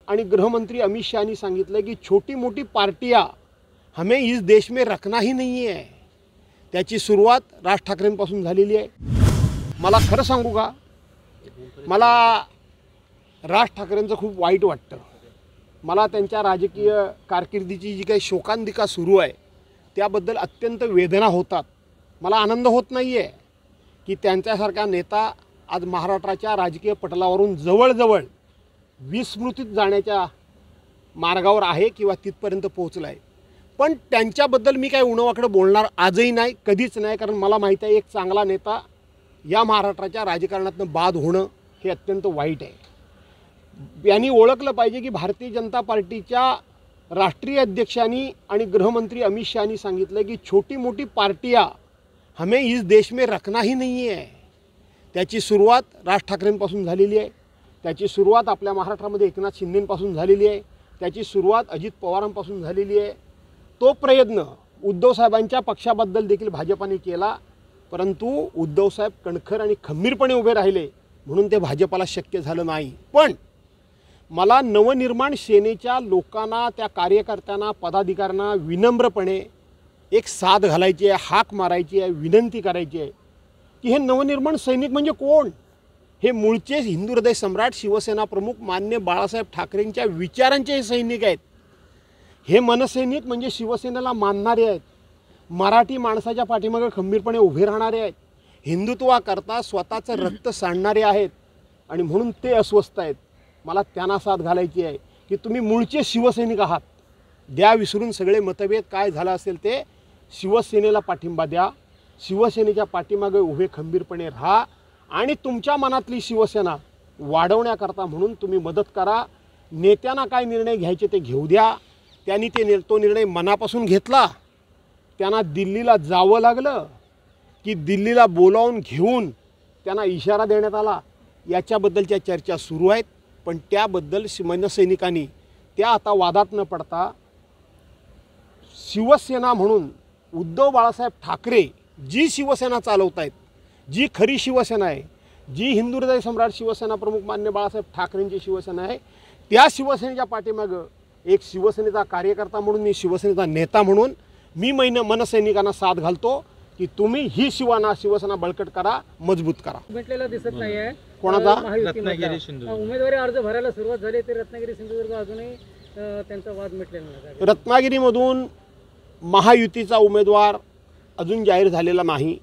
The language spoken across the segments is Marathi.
आणि गृहमंत्री अमित शाहनी सांगितलं की छोटी मोठी पार्टियां हमें इस देश में रखना ही नहीं है। त्याची सुरुवात राज ठाकरेंपासून झालेली आहे। मला खरं सांगू का, मला राज ठाकरेंचं खूप वाईट वाटतं। मला त्यांच्या राजकीय कारकिर्दीची जी काही शोकांतिका सुरू आहे त्याबद्दल अत्यंत वेदना होतात। मला आनंद होत नाही आहे की त्यांच्यासारखा नेता आज महाराष्ट्राच्या राजकीय पटलावरून जवळजवळ विस्मृतीत जाण्याच्या मार्गावर आहे किंवा तिथपर्यंत पोहोचला आहे। पण त्यांच्याबद्दल मी काही उणवाकडे बोलणार आजही नाही, कधीच नाही, कारण मला माहीत आहे एक चांगला नेता या महाराष्ट्राच्या राजकारणातून बाद होणं हे अत्यंत वाईट आहे। यांनी ओळखलं पाहिजे की भारतीय जनता पार्टीच्या राष्ट्रीय अध्यक्षांनी आणि गृहमंत्री अमित शाहनी सांगितलं की छोटी मोठी पार्टियां हमें इस देश में रखना ही नहीं है। त्याची सुरुवात राज ठाकरेंपासून झालेली आहे। त्याची सुरुवात आपल्या महाराष्ट्रामध्ये एकनाथ शिंदेंपासून झालेली आहे। त्याची सुरुवात अजित पवारांपासून झालेली आहे। तो प्रयत्न उद्धव साहेबांच्या पक्षाबद्दल देखील भाजपाने केला, परंतु उद्धव साहेब कणखर आणि खंबीरपणे उभे राहिले म्हणून ते भाजपाला शक्य झालं नाही। पण मला नवनिर्माण सेनेच्या लोकांना, त्या कार्यकर्त्यांना, पदाधिकाऱ्यांना विनम्रपणे एक साथ घालायची आहे, हाक मारायची आहे, विनंती करायची आहे की हे नवनिर्माण सैनिक म्हणजे कोण? हे मूळचे हिंदू हृदय सम्राट शिवसेना प्रमुख मान्य बाळासाहेब ठाकरेंच्या विचारांचे हे सैनिक आहेत। हे मनसैनिक म्हणजे शिवसेनेला मानणारे आहेत, मराठी माणसाच्या पाठीमागे खंबीरपणे उभे राहणारे आहेत, हिंदुत्वाकरता स्वतःचं रक्त सांडणारे आहेत आणि म्हणून ते अस्वस्थ आहेत। मला त्यांना साथ घालायची आहे की तुम्ही मूळचे शिवसैनिक आहात, द्या विसरून सगळे मतभेद, काय झालं असेल ते शिवसेनेला पाठिंबा द्या, शिवसेनेच्या पाठीमागे उभे खंबीरपणे राहा आणि तुमच्या मनातली शिवसेना वाढवण्याकरता म्हणून तुम्ही मदत करा। नेत्यांना काय निर्णय घ्यायचे ते घेऊ द्या। त्यांनी तो निर्णय मनापासून घेतला, त्यांना दिल्लीला जावं लागलं की दिल्लीला बोलावून घेऊन त्यांना इशारा देण्यात आला, याच्याबद्दलच्या चर्चा सुरू आहेत। पण त्याबद्दल मनसैनिकांनी त्या आता वादात न पडता शिवसेना म्हणून उद्धव बाळासाहेब ठाकरे जी शिवसेना चालवत आहेत, जी खरी शिवसेना आहे, जी हिंदू हृदय सम्राट शिवसेना प्रमुख मान्य बाळासाहेब ठाकरेंची शिवसेना आहे, त्या शिवसेनेच्या पाठीमागं एक शिवसेनेचा कार्यकर्ता म्हणून, मी शिवसेनेचा नेता म्हणून मी मनसैनिकांना साथ घालतो की तुम्ही ही शिवसेना बळकट करा, मजबूत करा। भेटलेला दिसत नाही आहे कोणाचा? रत्नागिरी सिंधुदुर्ग उमेदवारी अर्ज भरायला सुरुवात झाली, ते रत्नागिरी सिंधुदुर्ग अजूनही त्यांचा वाद मिटलेला नाही। रत्नागिरीमधून महायुतीचा उमेदवार अजून जाहीर झालेला नाही।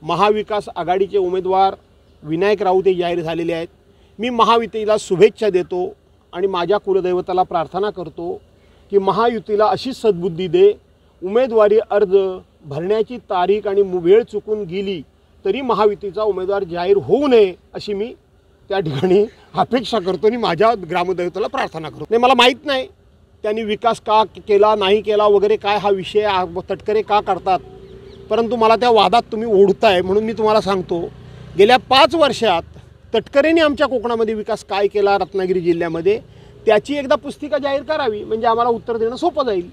महाविकास आघाडीचे उमेदवार विनायक राऊत हे जाहीर झालेले आहेत। मी महायुतीला शुभेच्छा देतो आणि माझ्या कुलदैवताला प्रार्थना करतो की महायुतीला अशी सद्बुद्धी दे, उमेदवारी अर्ज भरण्याची तारीख आणि वेळ चुकून गेली तरी महायुतीचा उमेदवार जाहीर होऊ नये अशी मी त्या ठिकाणी अपेक्षा करतो आणि माझ्या ग्रामदैवताला प्रार्थना करतो। नाही, मला माहीत नाही त्यांनी विकास का केला नाही केला वगैरे काय हा विषय तटकरे का करतात, परंतु मला त्या वादात तुम्ही ओढताय म्हणून मी तुम्हाला सांगतो, गेल्या 5 वर्षात तटकरेंनी आमच्या कोकणामध्ये विकास काय केला रत्नागिरी जिल्ह्यामध्ये त्याची एकदा पुस्तिका जाहीर करावी, म्हणजे आम्हाला उत्तर देणं सोपं जाईल।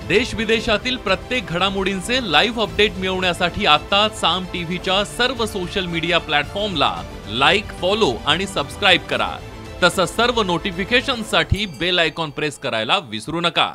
देश विदेशातील प्रत्येक घडामोडींचे लाईव्ह अपडेट मिळवण्यासाठी आता साम टीव्हीच्या सर्व सोशल मीडिया प्लॅटफॉर्मला लाईक, फॉलो आणि सबस्क्राईब करा। तसंच सर्व नोटिफिकेशनसाठी बेल आयकॉन प्रेस करायला विसरू नका।